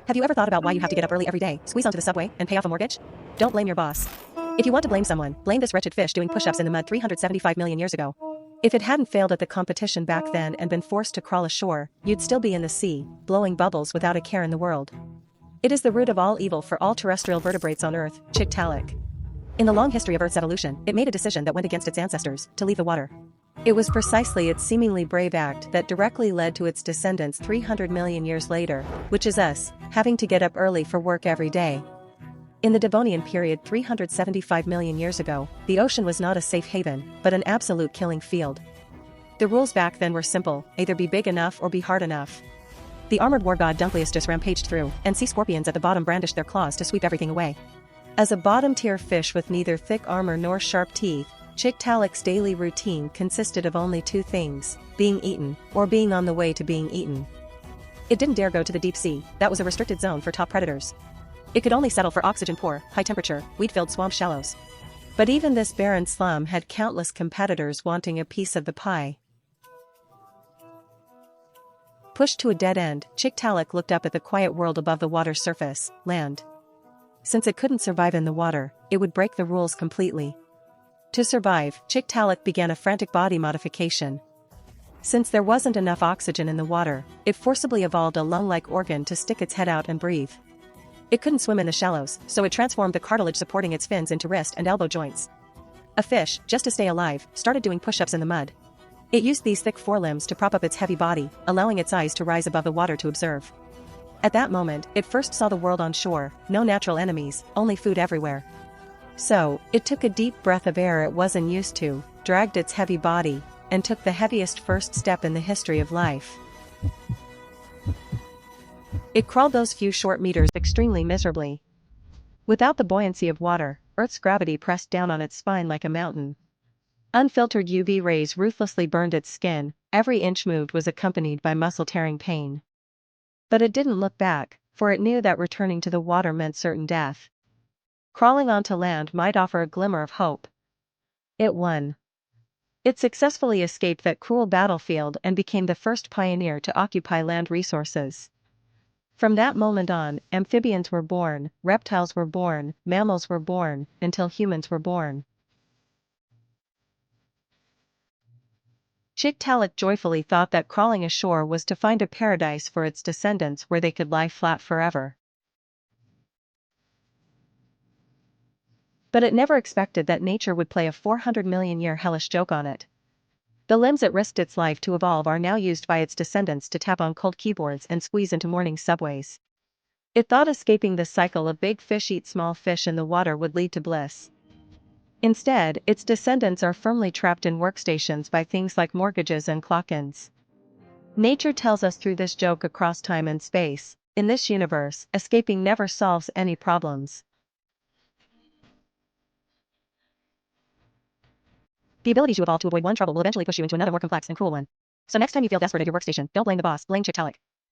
Have you ever thought about why you have to get up early every day, squeeze onto the subway, and pay off a mortgage? Don't blame your boss. If you want to blame someone, blame this wretched fish doing push-ups in the mud 375 million years ago. If it hadn't failed at the competition back then and been forced to crawl ashore, you'd still be in the sea, blowing bubbles without a care in the world. It is the root of all evil for all terrestrial vertebrates on Earth, Tiktaalik. In the long history of Earth's evolution, it made a decision that went against its ancestors, to leave the water. It was precisely its seemingly brave act that directly led to its descendants 300 million years later, which is us, having to get up early for work every day. In the Devonian period 375 million years ago, the ocean was not a safe haven, but an absolute killing field. The rules back then were simple, either be big enough or be hard enough. The armored war god Dunkleistus rampaged through, and sea scorpions at the bottom brandished their claws to sweep everything away. As a bottom-tier fish with neither thick armor nor sharp teeth, Tiktaalik's daily routine consisted of only two things: being eaten, or being on the way to being eaten. It didn't dare go to the deep sea, that was a restricted zone for top predators. It could only settle for oxygen-poor, high-temperature, weed-filled swamp shallows. But even this barren slum had countless competitors wanting a piece of the pie. Pushed to a dead end, Tiktaalik looked up at the quiet world above the water's surface, land. Since it couldn't survive in the water, it would break the rules completely. To survive, Tiktaalik began a frantic body modification. Since there wasn't enough oxygen in the water, it forcibly evolved a lung-like organ to stick its head out and breathe. It couldn't swim in the shallows, so it transformed the cartilage supporting its fins into wrist and elbow joints. A fish, just to stay alive, started doing push-ups in the mud. It used these thick forelimbs to prop up its heavy body, allowing its eyes to rise above the water to observe. At that moment, it first saw the world on shore, no natural enemies, only food everywhere. So, it took a deep breath of air it wasn't used to, dragged its heavy body, and took the heaviest first step in the history of life. It crawled those few short meters extremely miserably. Without the buoyancy of water, Earth's gravity pressed down on its spine like a mountain. Unfiltered UV rays ruthlessly burned its skin, every inch moved was accompanied by muscle-tearing pain. But it didn't look back, for it knew that returning to the water meant certain death. Crawling onto land might offer a glimmer of hope. It won. It successfully escaped that cruel battlefield and became the first pioneer to occupy land resources. From that moment on, amphibians were born, reptiles were born, mammals were born, until humans were born. Tiktaalik joyfully thought that crawling ashore was to find a paradise for its descendants where they could lie flat forever. But it never expected that nature would play a 400 million year hellish joke on it. The limbs it risked its life to evolve are now used by its descendants to tap on cold keyboards and squeeze into morning subways. It thought escaping the cycle of big fish eat small fish in the water would lead to bliss. Instead, its descendants are firmly trapped in workstations by things like mortgages and clock-ins. Nature tells us through this joke across time and space, in this universe, escaping never solves any problems. The ability to evolve to avoid one trouble will eventually push you into another more complex and cruel one. So next time you feel desperate at your workstation, don't blame the boss, blame Tiktaalik.